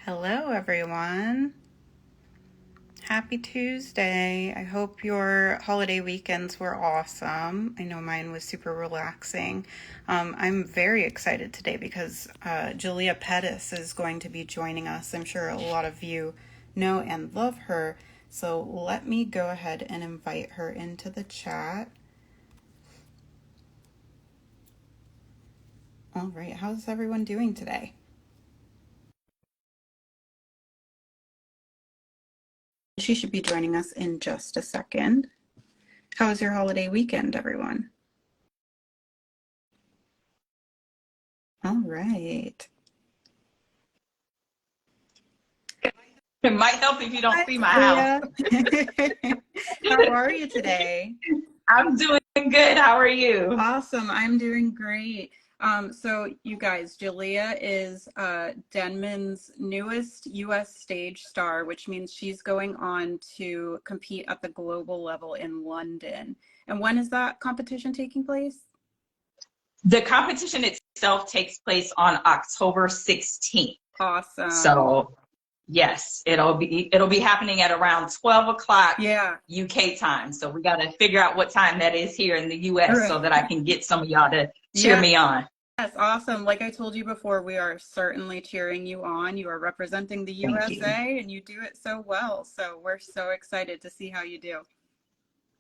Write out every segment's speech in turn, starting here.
Hello, everyone. Happy Tuesday. I hope your holiday weekends were awesome. I know mine was super relaxing. I'm very excited today because Jalia Pettis is going to be joining us. I'm sure a lot of you know and love her. So let me go ahead and invite her into the chat. All right, how's everyone doing today? She should be joining us in just a second. How was your holiday weekend, everyone? All right. It might help if you don't Hi, see my house. How are you today? I'm doing good. How are you? Awesome. I'm doing great. So you guys, Jalia is Denman's newest US stage star, which means she's going on to compete at the global level in London. And when is that competition taking place? The competition itself takes place on October 16th. Awesome. So yes, it'll be happening at around 12 o'clock UK time. So we got to figure out what time that is here in the US so that I can get some of y'all to cheer me on. Yes, awesome. Like I told you before, we are certainly cheering you on. You are representing the USA and you do it so well. So we're so excited to see how you do.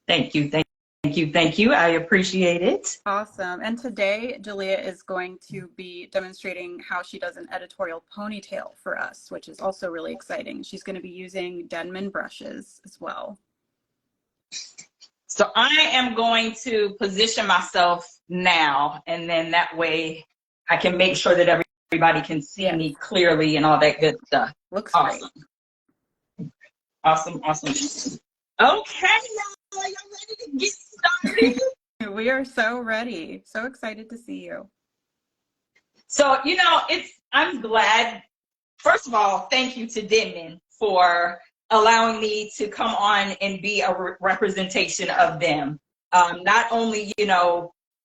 Thank you. Thank you. I appreciate it. Awesome. And today, Jalia is going to be demonstrating how she does an editorial ponytail for us, which is also really exciting. She's going to be using Denman brushes as well. So I am going to position myself now, and then that way I can make sure that everybody can see me clearly and all that good stuff. Looks awesome. Great. Awesome. Okay, y'all ready to get started? We are so ready. So excited to see you. So, I'm glad. First of all, thank you to Denman for allowing me to come on and be a representation of them. Not only,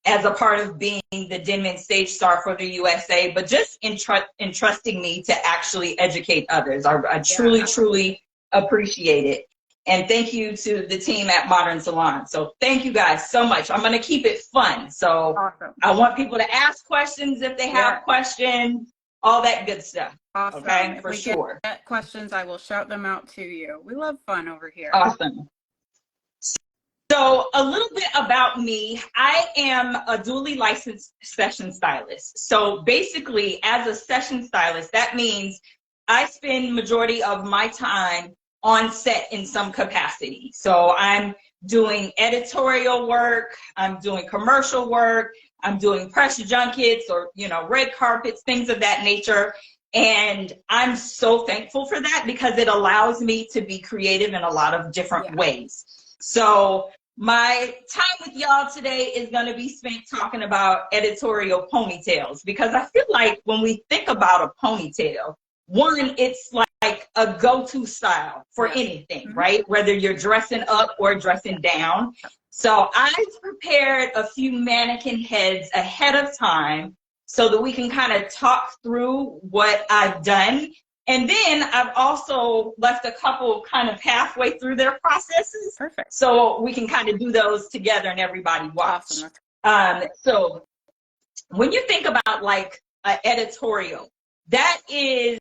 as a part of being the Denman stage star for the USA, but just entrusting me to actually educate others. I truly appreciate it. And thank you to the team at Modern Salon. So thank you guys so much. I'm going to keep it fun. So awesome. I want people to ask questions if they have questions, all that good stuff. Awesome. Okay, if for we sure. Get questions, I will shout them out to you. We love fun over here. Awesome. So a little bit about me. I am a dually licensed session stylist. So basically, as a session stylist, that means I spend majority of my time on set in some capacity. So I'm doing editorial work, I'm doing commercial work, I'm doing press junkets or, red carpets, things of that nature. And I'm so thankful for that because it allows me to be creative in a lot of different ways. So my time with y'all today is going to be spent talking about editorial ponytails because I feel like when we think about a ponytail, one, it's like a go-to style for anything, right? Whether you're dressing up or dressing down. So I've prepared a few mannequin heads ahead of time so that we can kind of talk through what I've done. And then I've also left a couple kind of halfway through their processes. Perfect. So we can kind of do those together and everybody watch. Awesome. So when you think about like an editorial, that is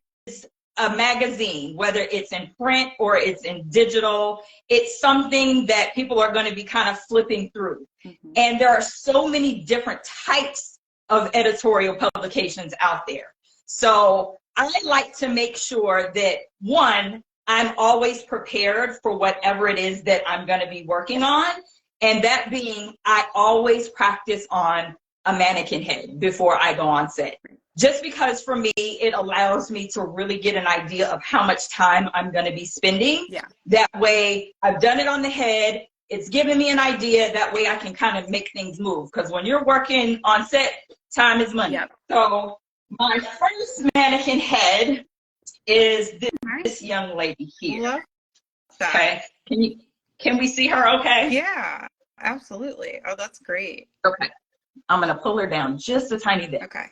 a magazine, whether it's in print or it's in digital, it's something that people are going to be kind of flipping through. And there are so many different types of editorial publications out there. So I like to make sure that, one, I'm always prepared for whatever it is that I'm going to be working on. And that being, I always practice on a mannequin head before I go on set. Just because for me, it allows me to really get an idea of how much time I'm going to be spending. That way, I've done it on the head. It's giving me an idea. That way I can kind of make things move. Because when you're working on set, time is money. So my first mannequin head is this young lady here. Okay. Can we see her okay? Yeah, absolutely. Oh, that's great. Okay. I'm going to pull her down just a tiny bit. Okay.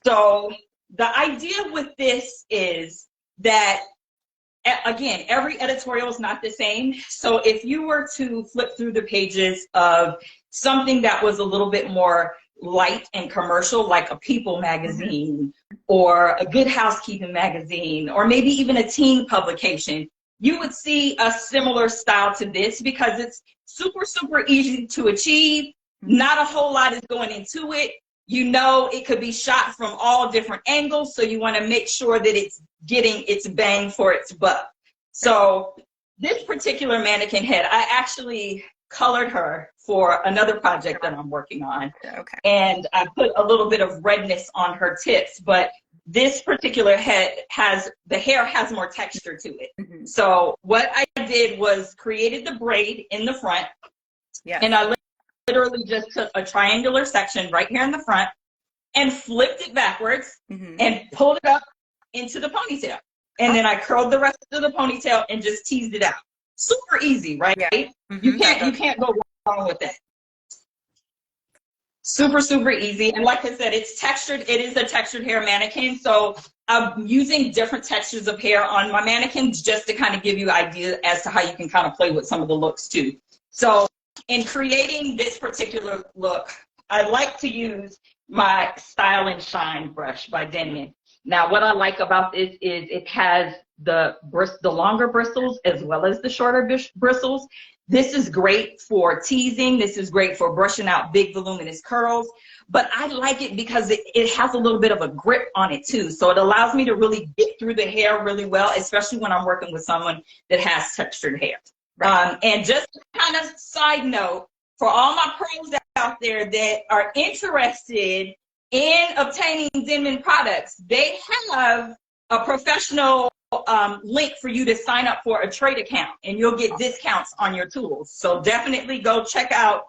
So the idea with this is that, again, every editorial is not the same. So if you were to flip through the pages of something that was a little bit more light and commercial, like a People magazine or a Good Housekeeping magazine, or maybe even a teen publication, you would see a similar style to this because it's super, super easy to achieve. Not a whole lot is going into it. You know, it could be shot from all different angles, so you want to make sure that it's getting its bang for its buck. So this particular mannequin head, I actually colored her for another project that I'm working on. Okay. And I put a little bit of redness on her tips, but this particular head the hair has more texture to it. So what I did was created the braid in the front. Yes. And I literally just took a triangular section right here in the front and flipped it backwards and pulled it up into the ponytail. And then I curled the rest of the ponytail and just teased it out. Super easy, right? Yeah. You can't go wrong with that. Super, super easy. And like I said, it's textured. It is a textured hair mannequin. So I'm using different textures of hair on my mannequins just to kind of give you an idea as to how you can kind of play with some of the looks too. So in creating this particular look, I like to use my Style and Shine brush by Denman. Now, what I like about this is it has the longer bristles as well as the shorter bristles. This is great for teasing. This is great for brushing out big voluminous curls. But I like it because it has a little bit of a grip on it too. So it allows me to really get through the hair really well, especially when I'm working with someone that has textured hair. Right. And just kind of side note, for all my pros out there that are interested in obtaining Denman products, they have a professional link for you to sign up for a trade account, and you'll get discounts on your tools. So definitely go check out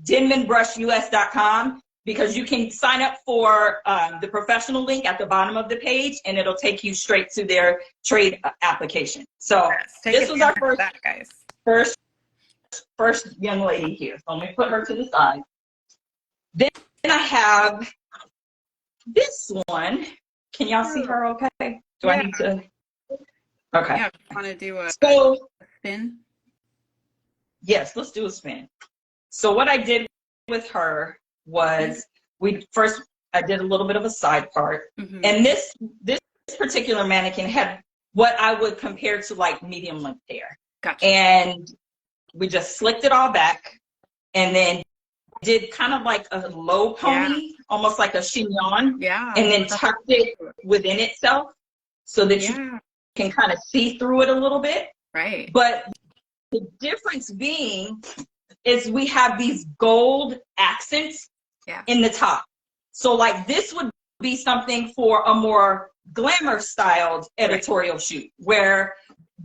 denmanbrushus.com, because you can sign up for the professional link at the bottom of the page, and it'll take you straight to their trade application. So this was our first young lady here. So let me put her to the side. Then I have this one. Can y'all see her okay? Do I need to? Okay. Yeah, I want to do a spin. Yes, let's do a spin. So what I did with her was I did a little bit of a side part. And this particular mannequin had what I would compare to like medium length hair. Gotcha. And we just slicked it all back and then did kind of like a low pony, almost like a chignon. Yeah. And then tucked it within itself so that you can kind of see through it a little bit. Right. But the difference being is we have these gold accents in the top. So like this would be something for a more glamour styled editorial shoot where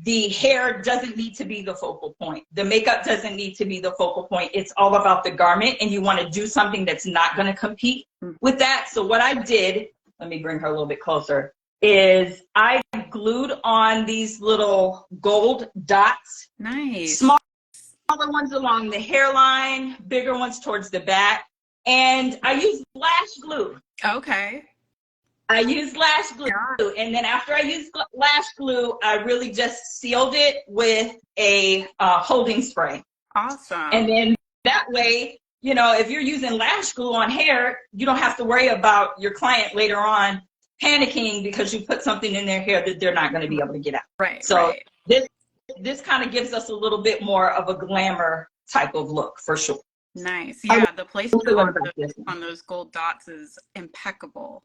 the hair doesn't need to be the focal point. The makeup doesn't need to be the focal point. It's all about the garment, and you want to do something that's not going to compete with that. So what I did, let me bring her a little bit closer, is I glued on these little gold dots. Nice. Smaller ones along the hairline, bigger ones towards the back. And I used lash glue. Okay. I used lash glue, and then after I used lash glue, I really just sealed it with a holding spray. Awesome. And then that way, you know, if you're using lash glue on hair, you don't have to worry about your client later on panicking because you put something in their hair that they're not going to be able to get out. Right. So this kind of gives us a little bit more of a glamour type of look for sure. Nice. Yeah, the placement on those gold dots is impeccable.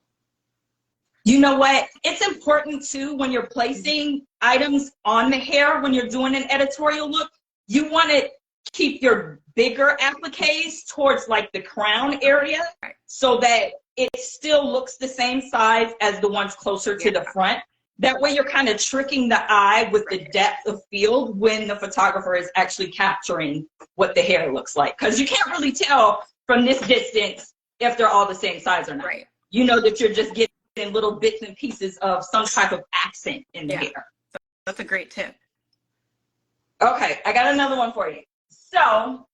You know what? It's important too when you're placing items on the hair, when you're doing an editorial look, you want to keep your bigger appliques towards like the crown area so that it still looks the same size as the ones closer to the front. That way you're kind of tricking the eye with the depth of field when the photographer is actually capturing what the hair looks like. Because you can't really tell from this distance if they're all the same size or not. Right. You know that you're just getting little bits and pieces of some type of accent in the hair. That's a great tip. Okay, I got another one for you. So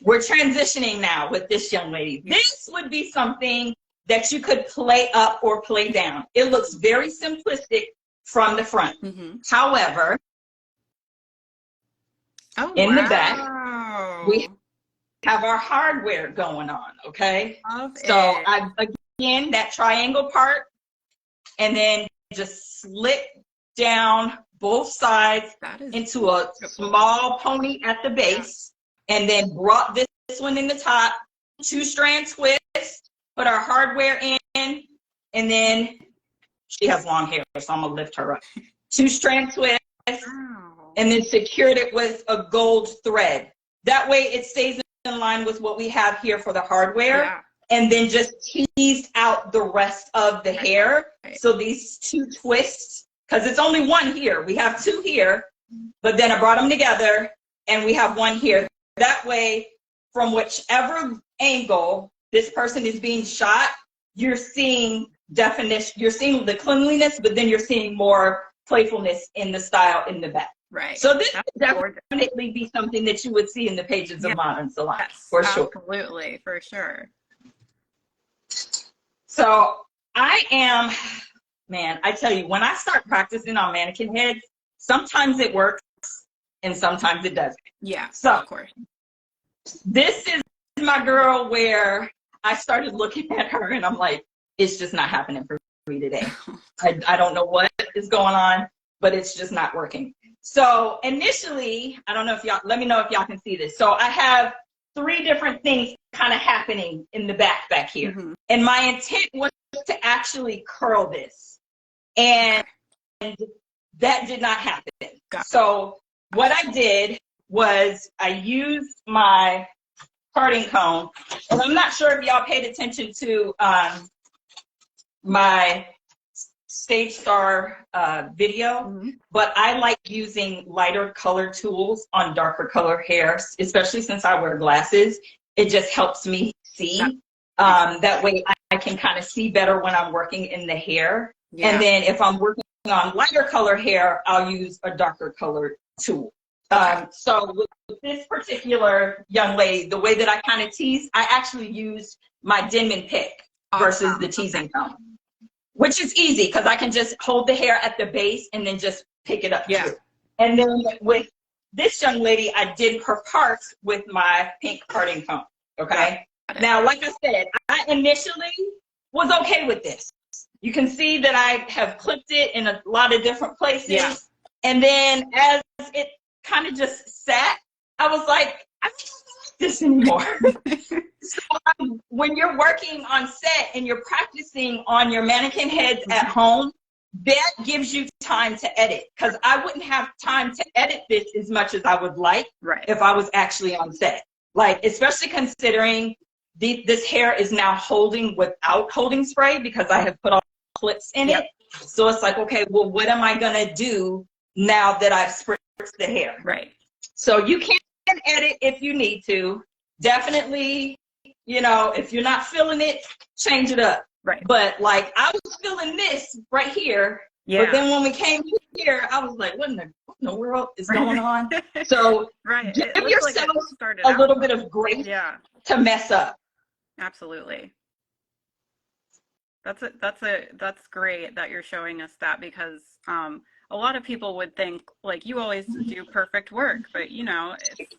we're transitioning now with this young lady. This would be something that you could play up or play down. It looks very simplistic from the front. However, in the back, we have our hardware going on, okay? Again, that triangle part, and then just slit down both sides into a small pony at the base, and then brought this one in the top, 2-strand twist, put our hardware in, and then she has long hair, so I'm gonna lift her up. 2-strand twist, and then secured it with a gold thread. That way it stays in line with what we have here for the hardware, and then just teased out the rest of the hair. So these 2 twists, because it's only one here. We have 2 here, but then I brought them together, and we have 1 here. That way, from whichever angle this person is being shot, you're seeing definition, you're seeing the cleanliness, but then you're seeing more playfulness in the style in the back. Right. So this would definitely be something that you would see in the pages of Modern Salon, for sure. Absolutely, for sure. So I am, man, I tell you, when I start practicing on mannequin heads, sometimes it works and sometimes it doesn't. Yeah, so of course. This is my girl where I started looking at her and I'm like, it's just not happening for me today. I don't know what is going on, but it's just not working. So initially, I don't know if y'all, let me know if y'all can see this. So I have 3 different things kind of happening in the back here. And my intent was to actually curl this. And that did not happen. So what I did was I used my parting comb. And I'm not sure if y'all paid attention to my Stage Star video, but I like using lighter color tools on darker color hair, especially since I wear glasses. It just helps me see. That way I can kind of see better when I'm working in the hair. And then if I'm working on lighter color hair, I'll use a darker color tool. So with this particular young lady, the way that I kind of tease, I actually used my Denman pick versus the teasing comb, which is easy because I can just hold the hair at the base and then just pick it up. Too. And then with this young lady, I did her parts with my pink parting comb. Okay. Now, like I said, I initially was okay with this. You can see that I have clipped it in a lot of different places. And then as it kind of just sat, I was like, I don't like this anymore. So when you're working on set and you're practicing on your mannequin heads at home, that gives you time to edit, because I wouldn't have time to edit this as much as I would like if I was actually on set. Like, especially considering this hair is now holding without holding spray because I have put all clips in it. So it's like, okay, well, what am I going to do now that I've spritzed the hair? So you can edit if you need to. Definitely, you know, if you're not feeling it, change it up. But like, I was feeling this right here. But then when we came here, I was like, what in the world is going on? So give yourself a little bit of grace to mess up. Absolutely. That's great that you're showing us that, because a lot of people would think like you always do perfect work, but you know,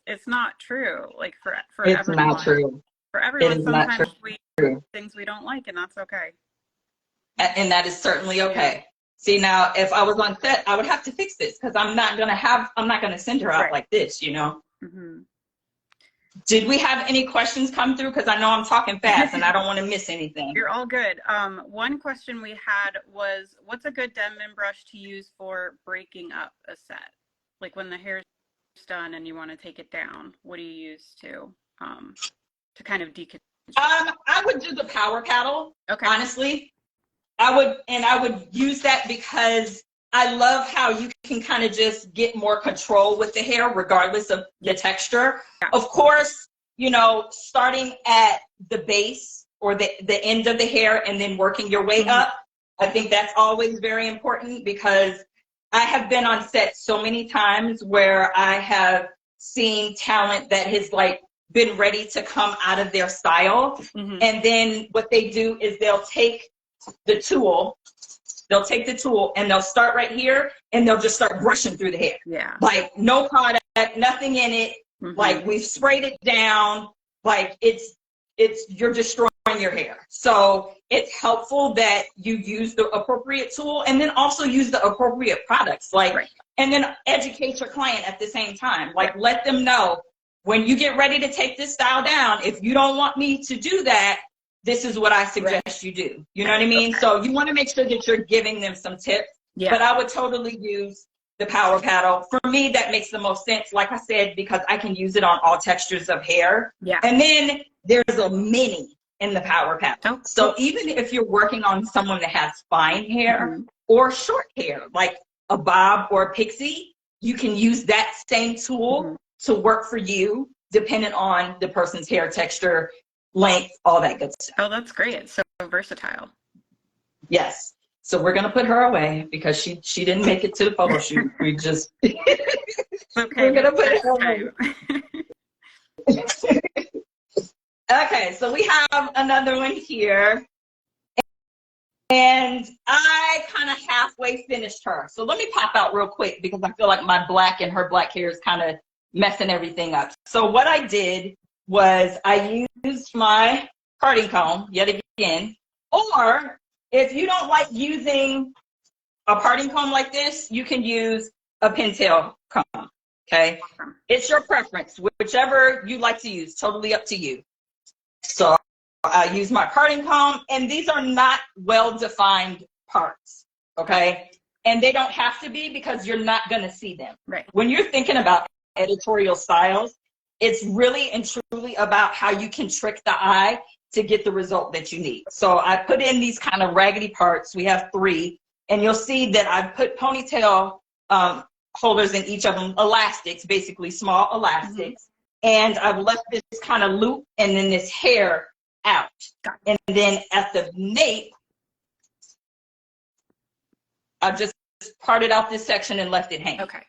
it's not true. Like for it's everyone. Not true. For everyone, sometimes we do things we don't like, and that's okay. And that is certainly okay. See, now if I was on set, I would have to fix this, because I'm not gonna send her out like this, you know. Did we have any questions come through? Because I know I'm talking fast and I don't want to miss anything. You're all good. One question we had was, what's a good Denman brush to use for breaking up a set? Like when the hair's done and you want to take it down, what do you use to kind of deconstruct? I would do the power paddle. Honestly, I would use that because I love how you can kind of just get more control with the hair regardless of the texture. Of course, you know, starting at the base or the end of the hair and then working your way up. I think that's always very important, because I have been on set so many times where I have seen talent that has like been ready to come out of their style. Mm-hmm. And then what they do is they'll take the tool and they'll start right here and they'll just start brushing through the hair. Yeah. Like no product, nothing in it. Mm-hmm. Like we've sprayed it down. Like you're destroying your hair. So it's helpful that you use the appropriate tool and then also use the appropriate products. Like, right. And then educate your client at the same time. Like let them know when you get ready to take this style down, if you don't want me to do that, this is what I suggest you do. You know what I mean? Okay. So you want to make sure that you're giving them some tips. Yeah. But I would totally use the power paddle. For me, that makes the most sense, like I said, because I can use it on all textures of hair. Yeah. And then there's a mini in the power paddle. Oh. So even if you're working on someone that has fine hair mm-hmm. or short hair, like a bob or a pixie, you can use that same tool mm-hmm. to work for you, depending on the person's hair texture, length, all that good stuff. Oh, that's great. It's so versatile. Yes. So we're going to put her away because she didn't make it to the photo shoot. We just, okay. We're going to put her away. Okay, so we have another one here. And I kind of halfway finished her. So let me pop out real quick because I feel like my black and her black hair is kind of messing everything up. So what I did was I used my parting comb yet again, or if you don't like using a parting comb like this, you can use a pintail comb, okay? It's your preference, whichever you like to use, totally up to you. So I use my parting comb, and these are not well-defined parts, okay? And they don't have to be because you're not gonna see them. Right. When you're thinking about editorial styles, it's really and truly about how you can trick the eye to get the result that you need. So I put in these kind of raggedy parts. We have 3, and you'll see that I put ponytail holders in each of them, elastics, basically small elastics. Mm-hmm. And I've left this kind of loop and then this hair out. And then at the nape, I just parted out this section and left it hang. Okay.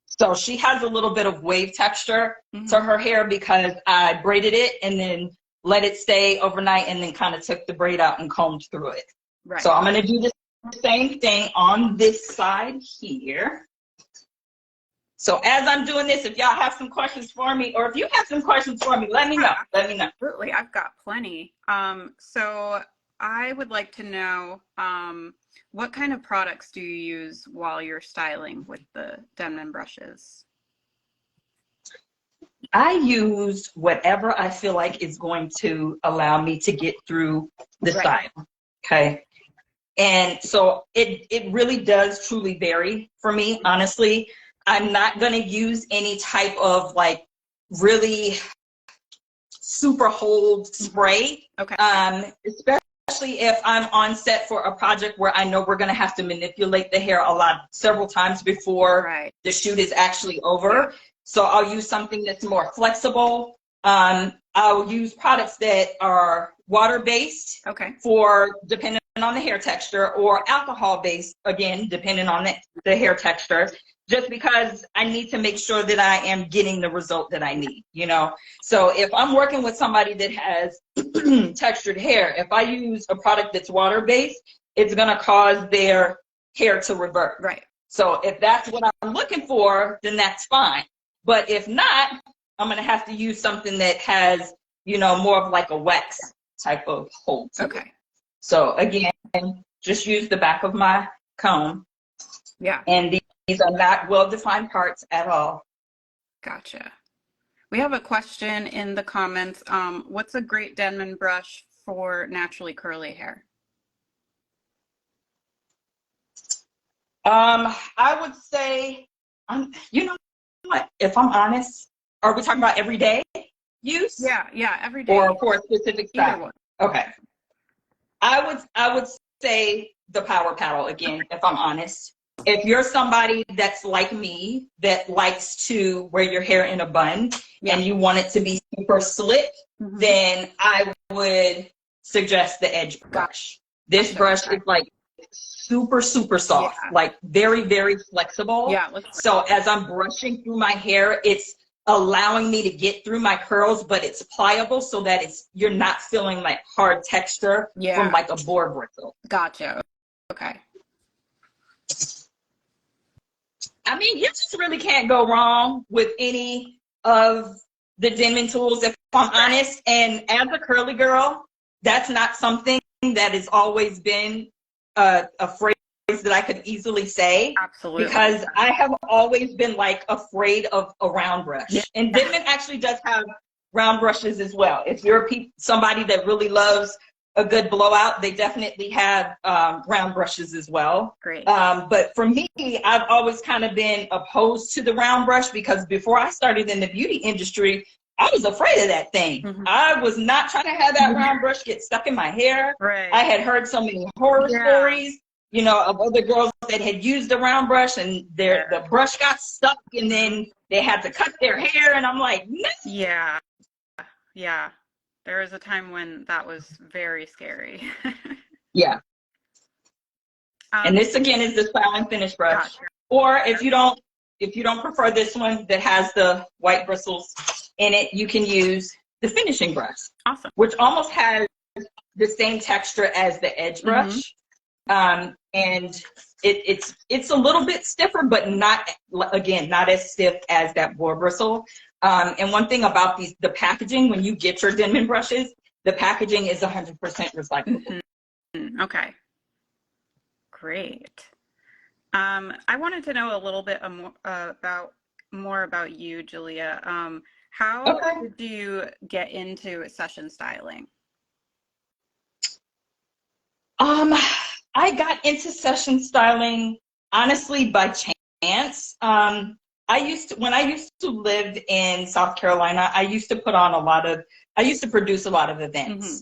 So she has a little bit of wave texture mm-hmm. to her hair because I braided it and then let it stay overnight and then kind of took the braid out and combed through it. Right. So I'm going to do the same thing on this side here. So as I'm doing this, if y'all have some questions for me, or if you have some questions for me, let me know. Let me know. Absolutely. I've got plenty. So I would like to know, what kind of products do you use while you're styling with the Denman brushes? I use whatever I feel like is going to allow me to get through the style, okay? And so it really does truly vary for me, honestly. I'm not going to use any type of like really super hold spray, okay. Especially if I'm on set for a project where I know we're going to have to manipulate the hair several times before the shoot is actually over. Yeah. So I'll use something that's more flexible. I'll use products that are water-based for depending on the hair texture, or alcohol-based, again, depending on the hair texture, just because I need to make sure that I am getting the result that I need, you know? So if I'm working with somebody that has textured hair, if I use a product that's water-based, it's gonna cause their hair to revert. Right. So if that's what I'm looking for, then that's fine. But if not, I'm gonna have to use something that has, you know, more of like a wax type of hold to it. So again, just use the back of my comb. Yeah. And these are not well-defined parts at all. Gotcha. We have a question in the comments. What's a great Denman brush for naturally curly hair? I would say, you know what, if I'm honest, are we talking about everyday use? Yeah, every day. Or for a specific style? Either one. Okay. I would say the power paddle again, if I'm honest. If you're somebody that's like me, that likes to wear your hair in a bun and you want it to be super slick, then I would suggest the edge brush. This brush is like super, super soft, like very, very flexible. Yeah. So as I'm brushing through my hair, it's allowing me to get through my curls, but it's pliable so that you're not feeling like hard texture from like a boar bristle. Gotcha. Okay. I mean, you just really can't go wrong with any of the Denman tools, if I'm honest. And as a curly girl, that's not something that has always been a phrase that I could easily say. Absolutely. Because I have always been like afraid of a round brush. Yeah. And Denman actually does have round brushes as well. If you're somebody that really loves a good blowout, they definitely have round brushes as well. Great. But for me, I've always kind of been opposed to the round brush because before I started in the beauty industry, I was afraid of that thing. Mm-hmm. I was not trying to have that round brush get stuck in my hair. Right. I had heard so many horror stories, you know, of other girls that had used the round brush and the brush got stuck and then they had to cut their hair. And I'm like, no. Yeah. Yeah. There was a time when that was very scary. Yeah. And this again is the style and finish brush. Gotcha. Or if you don't prefer this one that has the white bristles in it, you can use the finishing brush. Awesome. Which almost has the same texture as the edge brush. Mm-hmm. And it's a little bit stiffer, but not as stiff as that boar bristle. And one thing about the packaging, when you get your Denman brushes, the packaging is 100% recyclable. Mm-hmm. Okay. Great. I wanted to know a little bit more about you, Jalia. How did you get into session styling? I got into session styling honestly by chance. When I used to live in South Carolina, I used to produce a lot of events. Mm-hmm.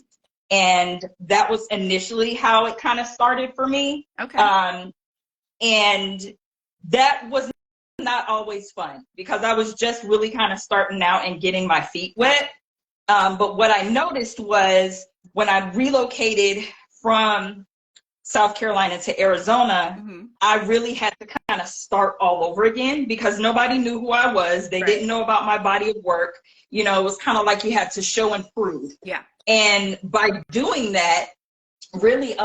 And that was initially how it kind of started for me. Okay. And that was not always fun because I was just really kind of starting out and getting my feet wet. But what I noticed was when I relocated from South Carolina to Arizona, mm-hmm. I really had to kind of start all over again because nobody knew who I was. They didn't know about my body of work. You know, it was kind of like you had to show and prove. Yeah. And by doing that, really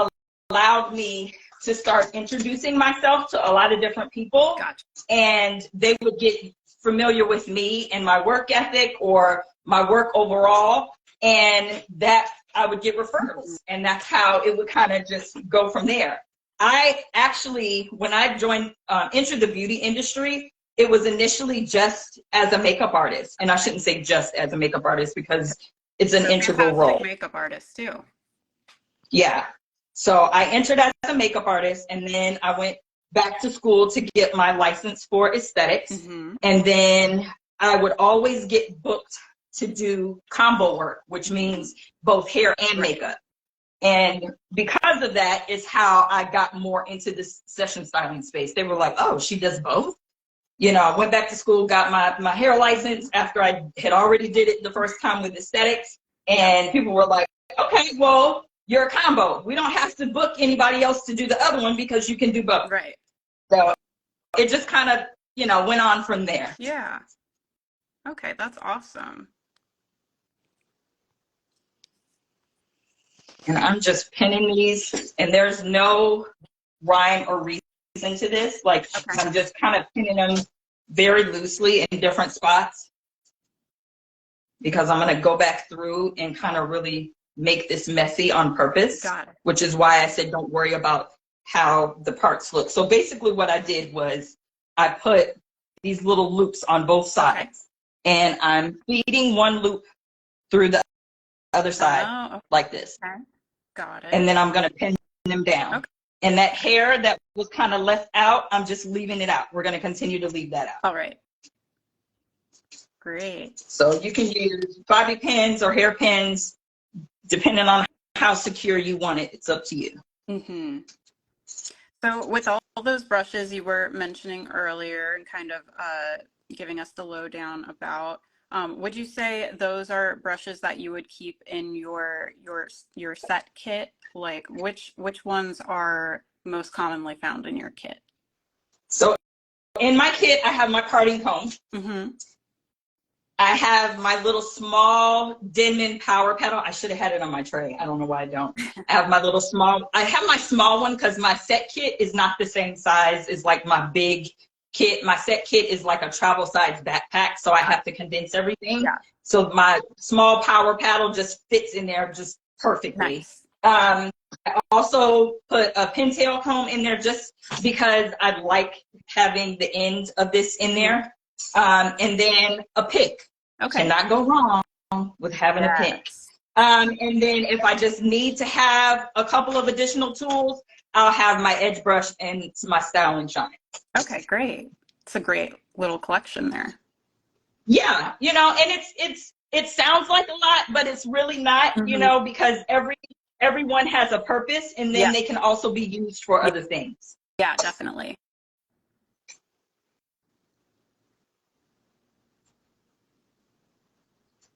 allowed me to start introducing myself to a lot of different people. Gotcha. And they would get familiar with me and my work ethic or my work overall. And that I would get referrals. And that's how it would kind of just go from there. I actually, when I entered the beauty industry, it was initially just as a makeup artist. And I shouldn't say just as a makeup artist because it's an integral role. Makeup artist too. Yeah. So I entered as a makeup artist and then I went back to school to get my license for aesthetics. Mm-hmm. And then I would always get booked to do combo work, which means both hair and makeup. And because of that is how I got more into this session styling space. They were like, oh, she does both? You know, I went back to school, got my hair license after I had already did it the first time with aesthetics. And people were like, okay, well, you're a combo. We don't have to book anybody else to do the other one because you can do both. Right. So it just kind of, went on from there. Yeah. Okay, that's awesome. And I'm just pinning these, and there's no rhyme or reason to this. Like, okay. I'm just kind of pinning them very loosely in different spots because I'm going to go back through and kind of really make this messy on purpose, which is why I said don't worry about how the parts look. So basically what I did was I put these little loops on both sides, and I'm feeding one loop through the other side like this. Okay. Got it. And then I'm going to pin them down. Okay. And that hair that was kind of left out, I'm just leaving it out. We're going to continue to leave that out. All right. Great. So you can use bobby pins or hair pins, depending on how secure you want it. It's up to you. Mm-hmm. So with all those brushes you were mentioning earlier and kind of giving us the lowdown about, would you say those are brushes that you would keep in your set kit? Like which ones are most commonly found in your kit? So in my kit, I have my parting comb. Mm-hmm. I have my little small Denman power pedal. I should have had it on my tray. I don't know why I don't. I have my little small, I have my small one because my set kit is not the same size as like my big kit. My set kit is like a travel size backpack, so I have to condense everything. Yeah. So my small power paddle just fits in there just perfectly. Nice. I also put a pintail comb in there just because I like having the end of this in there. And then a pick. Okay. Cannot go wrong with having a pick. And then if I just need to have a couple of additional tools, I'll have my edge brush and my Style and Shine. Okay, great. It's a great little collection there. Yeah, you know, and it sounds like a lot, but it's really not, you know, because everyone has a purpose, and then they can also be used for other things. Yeah, definitely.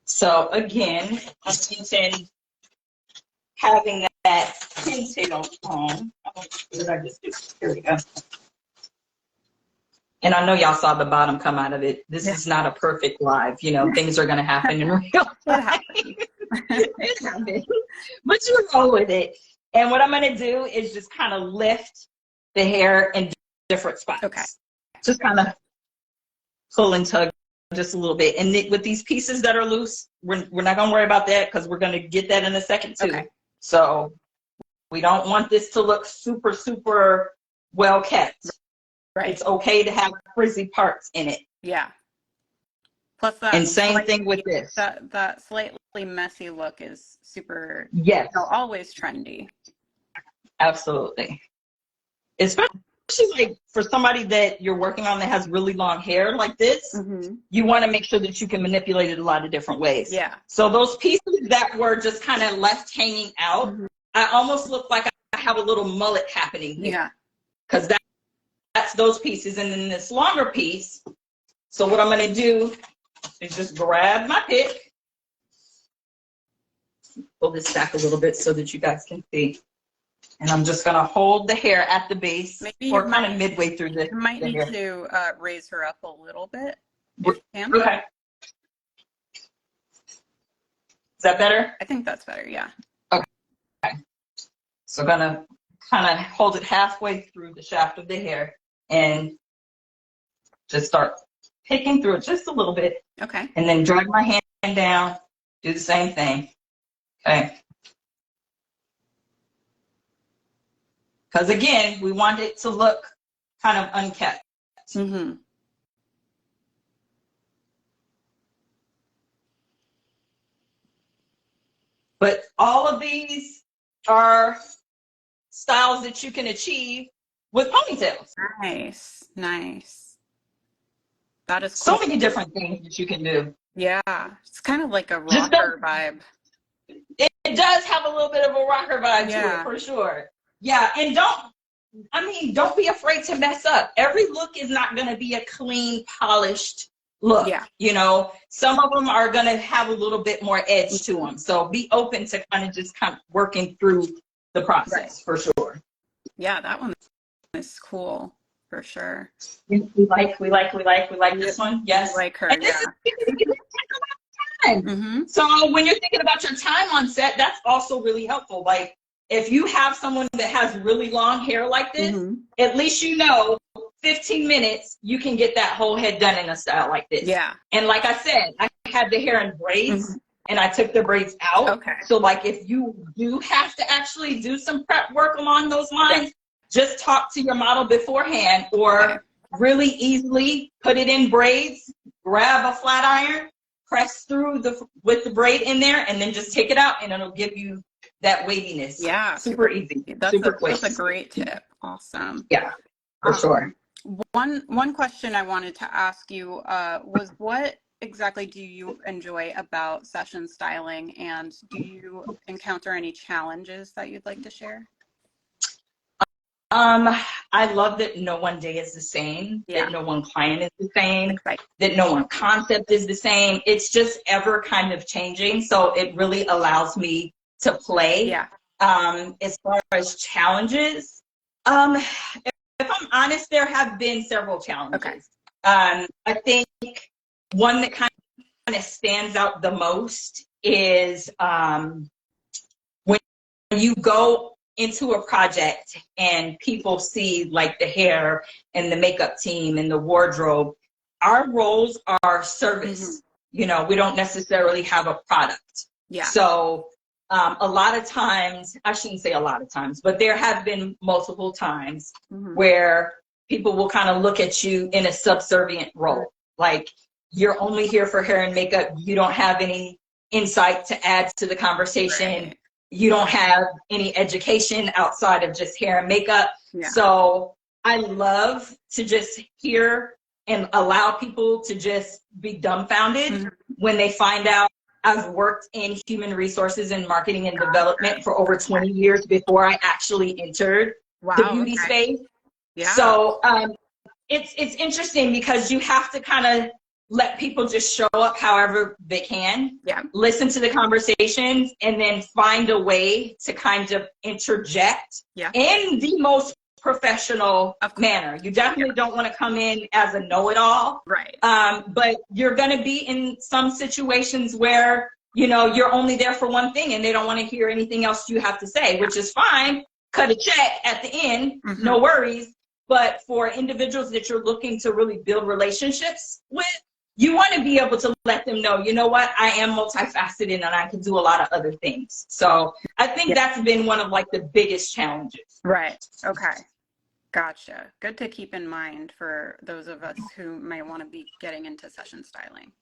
So again, I mentioned having that pintail on. What did I just do? Here we go. And I know y'all saw the bottom come out of it. This is not a perfect live. You know, things are going to happen in real life. It happens. But you roll with it. And what I'm going to do is just kind of lift the hair in different spots. Okay. Just kind of pull and tug just a little bit. And with these pieces that are loose, we're not going to worry about that because we're going to get that in a second too. Okay. So we don't want this to look super, super well kept. Right. It's okay to have frizzy parts in it. Yeah. Plus that. And same thing with this. That slightly messy look is super. Yes. Always trendy. Absolutely. Especially like for somebody that you're working on that has really long hair like this, you want to make sure that you can manipulate it a lot of different ways. Yeah. So those pieces that were just kind of left hanging out, I almost look like I have a little mullet happening here. Yeah. Because that's those pieces. And then this longer piece, so what I'm going to do is just grab my pick, pull this back a little bit so that you guys can see. And I'm just going to hold the hair at the base or kind of midway through the You might need hair. to raise her up a little bit. Okay. Is that better? I think that's better, yeah. Okay. So I'm going to kind of hold it halfway through the shaft of the hair and just start picking through it just a little bit. Okay. And then drag my hand down, do the same thing. Okay. Because again, we want it to look kind of unkept. But all of these are styles that you can achieve with ponytails. Nice, nice. That is cool. So many different things that you can do. Yeah, it's kind of like a rocker vibe. It does have a little bit of a rocker vibe to it, for sure. Yeah, and don't be afraid to mess up. Every look is not going to be a clean, polished look. Yeah. You know, some of them are going to have a little bit more edge to them. So be open to kind of working through the process, for sure. Yeah, that one is cool, for sure. We like this one. Yes. We like her, and So when you're thinking about your time on set, that's also really helpful. Like, if you have someone that has really long hair like this, at least 15 minutes, you can get that whole head done in a style like this. Yeah. And like I said, I had the hair in braids and I took the braids out. Okay. So like if you do have to actually do some prep work along those lines, just talk to your model beforehand or really easily put it in braids, grab a flat iron, press through with the braid in there, and then just take it out and it'll give you that weightiness. Yeah. Super easy. Super quick. That's a great tip. Awesome. Yeah, for sure. One question I wanted to ask you was what exactly do you enjoy about session styling, and do you encounter any challenges that you'd like to share? I love that no one day is the same, that no one client is the same, that no one concept is the same. It's just ever kind of changing. So it really allows me to play. Yeah. As far as challenges, if I'm honest, there have been several challenges. Okay. I think one that kind that stands out the most is when you go into a project and people see like the hair and the makeup team and the wardrobe. Our roles are service. You know, we don't necessarily have a product. Yeah. So a lot of times, I shouldn't say a lot of times, but there have been multiple times where people will kind of look at you in a subservient role. Like, you're only here for hair and makeup. You don't have any insight to add to the conversation. Right. You don't have any education outside of just hair and makeup. Yeah. So I love to just hear and allow people to just be dumbfounded when they find out I've worked in human resources and marketing and development for over 20 years before I actually entered the beauty space. Yeah. So it's interesting because you have to kind of let people just show up however they can, listen to the conversations, and then find a way to kind of interject in the most professional manner. You definitely don't want to come in as a know-it-all. Right. But you're going to be in some situations where, you know, you're only there for one thing and they don't want to hear anything else you have to say, which is fine. Cut a check at the end, no worries. But for individuals that you're looking to really build relationships with, you want to be able to let them know, you know what, I am multifaceted and I can do a lot of other things. So I think that's been one of like the biggest challenges. Right. Okay. Gotcha. Good to keep in mind for those of us who may want to be getting into session styling.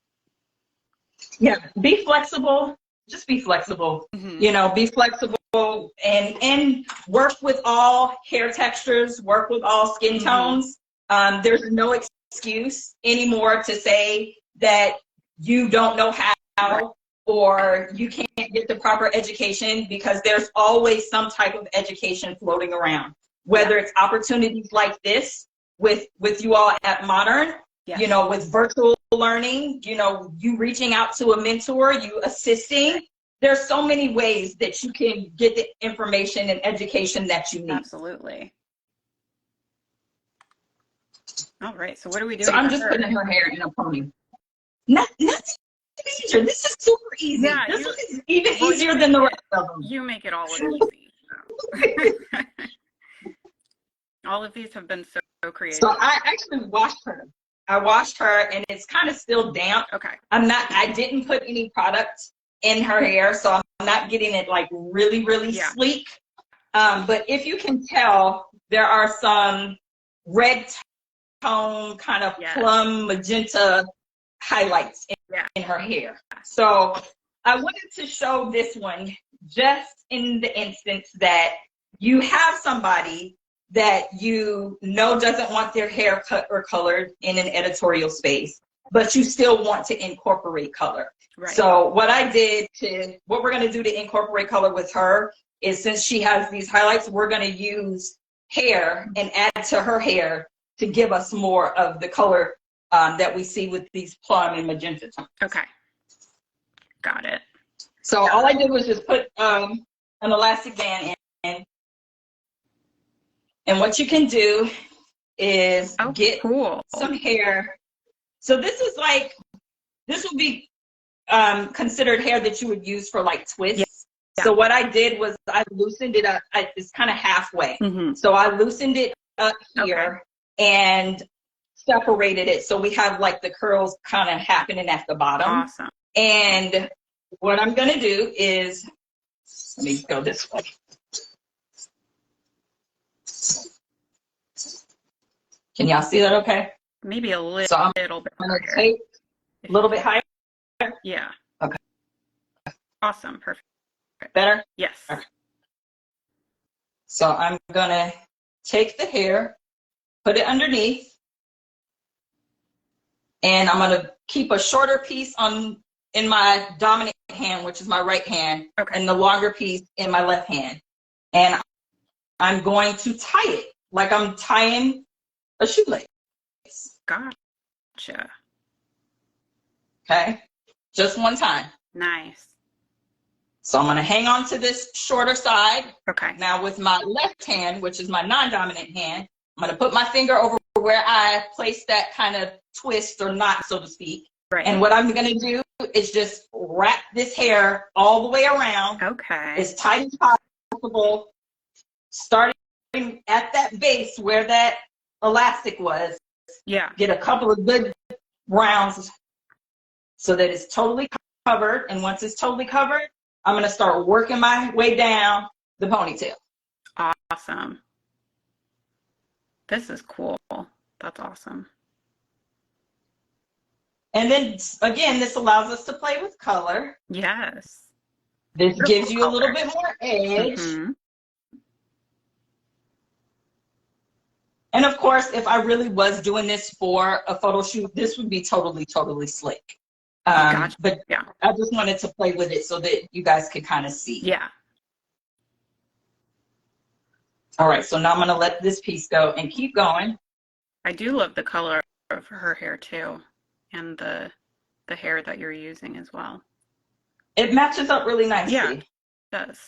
Yeah. Be flexible. Just be flexible. You know, be flexible and work with all hair textures, work with all skin tones. There's no excuse anymore to say that you don't know how or you can't get the proper education, because there's always some type of education floating around, whether it's opportunities like this with you all at Modern, you know, with virtual learning, you know, you reaching out to a mentor, you assisting. There's so many ways that you can get the information and education that you need. Absolutely. All right, so what are we doing? So I'm just putting her hair in a pony. Nothing major. This is super easy. Yeah, this is even easier than the rest of them. You make it all look easy. So. All of these have been so creative. So I actually washed her. I washed her and it's kind of still damp. Okay. I didn't put any product in her hair, so I'm not getting it like really, really sleek. But if you can tell, there are some red tone kind of plum magenta highlights in her hair. So I wanted to show this one just in the instance that you have somebody that you know doesn't want their hair cut or colored in an editorial space, but you still want to incorporate color. Right. So what we're going to do to incorporate color with her is, since she has these highlights, we're going to use hair and add to her hair to give us more of the color that we see with these plum and magenta tones. Okay. Got it. So all I did was just put an elastic band in. And what you can do is get some hair. So this will be considered hair that you would use for like twists. Yeah. So what I did was I loosened it up. It's kind of halfway. So I loosened it up here and separated it. So we have like the curls kind of happening at the bottom. Awesome. And what I'm going to do is, let me go this way. Can y'all see that okay? Maybe a little, little bit higher. Take a little bit higher? Yeah. Okay. Awesome. Perfect. Better? Yes. Okay. So I'm going to take the hair, put it underneath, and I'm going to keep a shorter piece in my dominant hand, which is my right hand, and the longer piece in my left hand. And I'm going to tie it like I'm tying a shoelace. Gotcha. Okay. Just one time. Nice. So I'm going to hang on to this shorter side. Okay. Now with my left hand, which is my non-dominant hand, I'm going to put my finger over where I placed that kind of twist or knot, so to speak. Right. And what I'm going to do is just wrap this hair all the way around. Okay. As tight as possible, starting at that base where that elastic was. Yeah. Get a couple of good rounds so that it's totally covered. And once it's totally covered, I'm going to start working my way down the ponytail. Awesome. This is cool. That's awesome. And then again, this allows us to play with color. Yes. This Beautiful gives you color. a little bit more edge. Mm-hmm. And of course, if I really was doing this for a photo shoot, this would be totally, totally slick. Gotcha. But Yeah. I just wanted to play with it so that you guys could kind of see. Yeah. All right, so now I'm going to let this piece go and keep going. I do love the color of her hair too, and the hair that you're using as well. It matches up really nicely. Yeah, it does.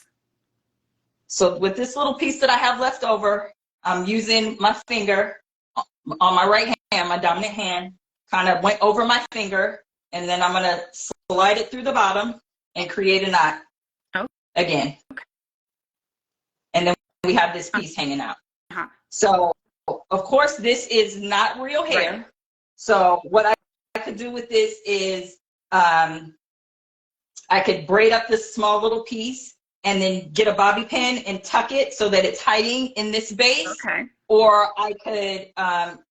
So with this little piece that I have left over, I'm using my finger on my right hand, my dominant hand, kind of went over my finger, and then I'm going to slide it through the bottom and create a knot again. Okay. And then we have this piece hanging out. Uh-huh. So, of course, this is not real hair. Right. So what I could do with this is I could braid up this small little piece and then get a bobby pin and tuck it so that it's hiding in this base. Okay. Or I could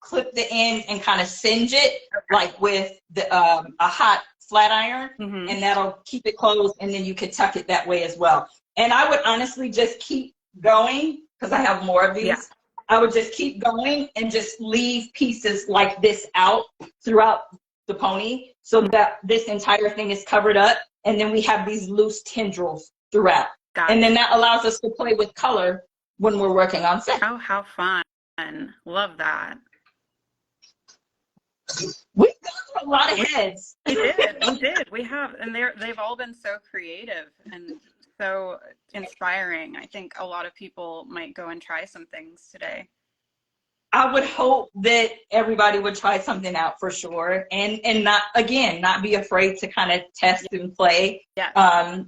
clip the end and kind of singe it, like with a hot flat iron, Mm-hmm. and that'll keep it closed, and then you could tuck it that way as well. And I would honestly just keep going, because I have more of these. Yeah. I would just keep going and just leave pieces like this out throughout the pony so that this entire thing is covered up, and then we have these loose tendrils throughout. And then that allows us to play with color when we're working on set. Oh, how fun. Love that. We've gone through a lot of heads. We did. We have, and they've all been so creative and so inspiring. I think a lot of people might go and try some things today. I would hope that everybody would try something out for sure, and not be afraid to kind of test and play. Yes. I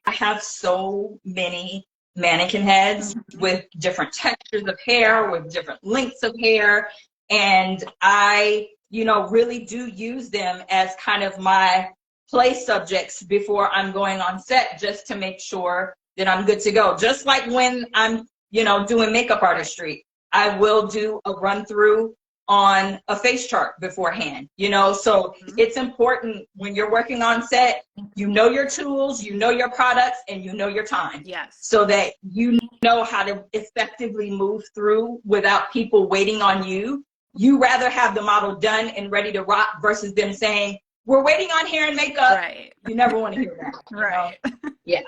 have so many mannequin heads with different textures of hair, with different lengths of hair, and I really do use them as kind of my play subjects before I'm going on set, just to make sure that I'm good to go. Just like when I'm doing makeup artistry, I will do a run through on a face chart beforehand, so it's important when you're working on set, your tools, your products, and your time. Yes. So that you know how to effectively move through without people waiting on you. You rather have the model done and ready to rock versus them saying, we're waiting on hair and makeup. Right. You never want to hear that. Right. Yeah.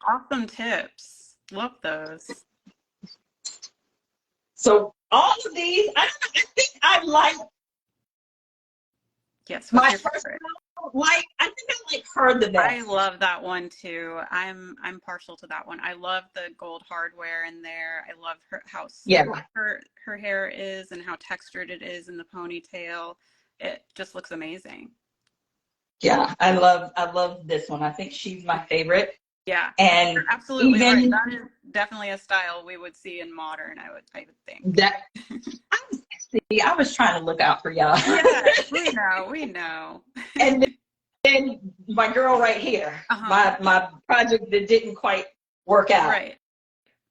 Awesome tips. Love those. So all of these, I think I like. Yes. My first one, I think I like her the best. I love that one too. I'm partial to that one. I love the gold hardware in there. I love how her hair is and how textured it is in the ponytail. It just looks amazing. Yeah, I love this one. I think she's my favorite. Yeah, and you're absolutely even, right. That is definitely a style we would see in modern. I would think. That I was trying to look out for y'all. Yeah, we know. And then my girl right here, my project that didn't quite work out. Right.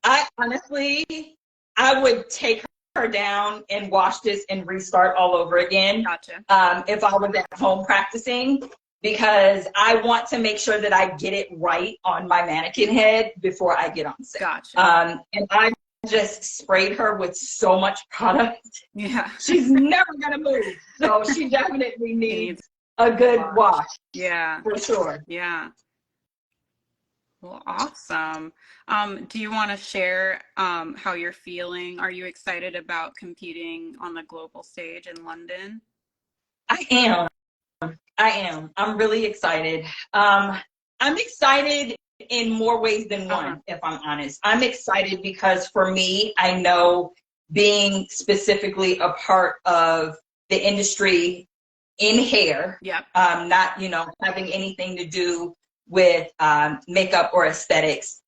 I honestly, I would take her down and wash this and restart all over again. Gotcha. If I was at home practicing, because I want to make sure that I get it right on my mannequin head before I get on set. Gotcha. And I just sprayed her with so much product. Yeah. She's never gonna move. So she definitely needs a good wash. Yeah. For sure. Yeah. Well, awesome. Do you want to share how you're feeling? Are you excited about competing on the global stage in London? I am. I'm really excited. I'm excited in more ways than one, if I'm honest. I'm excited because for me, I know being specifically a part of the industry in hair, Yep. not, having anything to do with makeup or aesthetics.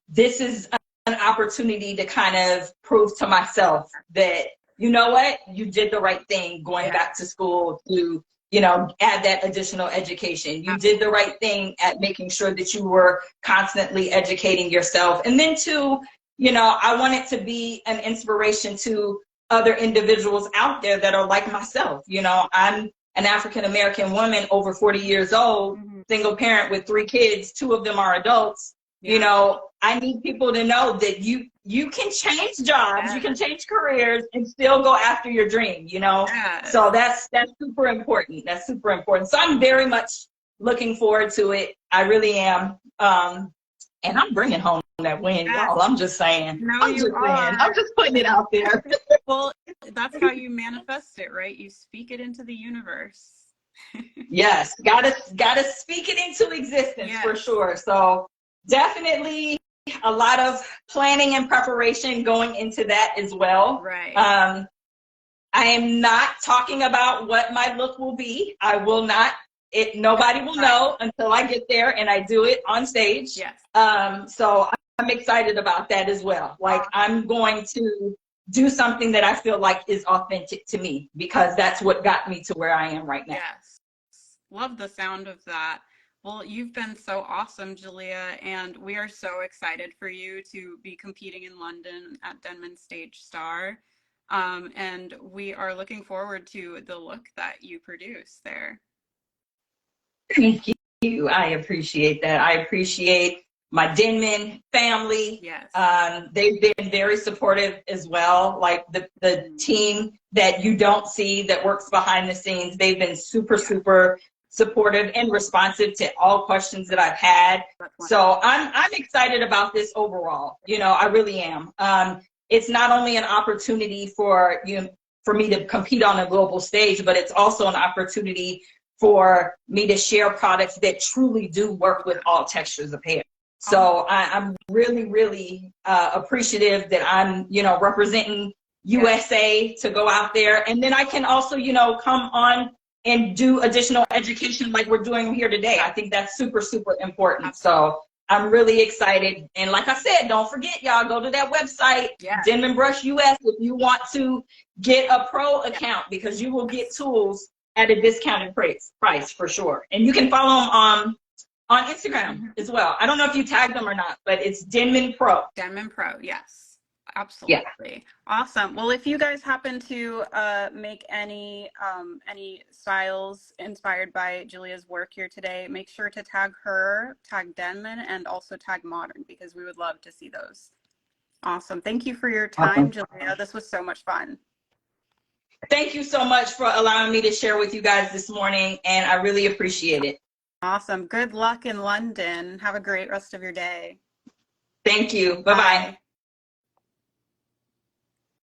This is an opportunity to kind of prove to myself that, you know what, you did the right thing going back to school to, add that additional education. You did the right thing at making sure that you were constantly educating yourself. And then too, I want it to be an inspiration to other individuals out there that are like myself. I'm an African-American woman over 40 years old, single parent with 3 kids, 2 of them are adults. I need people to know that you can change jobs, you can change careers and still go after your dream, So that's super important. That's super important. So I'm very much looking forward to it. I really am. And I'm bringing home that win, y'all. I'm just saying. No, I'm just putting it out there. Well, that's how you manifest it, right? You speak it into the universe. Yes, gotta speak it into existence for sure. So definitely a lot of planning and preparation going into that as well. Right. I am not talking about what my look will be. I will not. Nobody will know until I get there and I do it on stage. Yes. So I'm excited about that as well. Like I'm going to do something that I feel like is authentic to me because that's what got me to where I am right now. Yes. Love the sound of that. Well, you've been so awesome, Jalia, and we are so excited for you to be competing in London at Denman Stage Star. And we are looking forward to the look that you produce there. Thank you. I appreciate that. I appreciate my Denman family. Yes. They've been very supportive as well. Like the team that you don't see that works behind the scenes, they've been super supportive and responsive to all questions that I've had. So I'm excited about this overall. I really am. It's not only an opportunity for me to compete on a global stage, but it's also an opportunity for me to share products that truly do work with all textures of hair. So I'm really, really appreciative that I'm, representing USA to go out there. And then I can also, come on and do additional education like we're doing here today. I think that's super, super important. So I'm really excited. And like I said, don't forget, y'all, go to that website, Denman Brush US, if you want to get a pro account because you will get tools at a discounted price for sure. And you can follow them on Instagram as well. I don't know if you tagged them or not, but it's Denman Pro. Denman Pro, yes. Absolutely. Yeah. Awesome. Well, if you guys happen to make any styles inspired by Julia's work here today, make sure to tag her, tag Denman, and also tag Modern because we would love to see those. Awesome. Thank you for your time, Jalia. This was so much fun. Thank you so much for allowing me to share with you guys this morning, and I really appreciate it. Awesome. Good luck in London. Have a great rest of your day. Thank you. Bye-bye.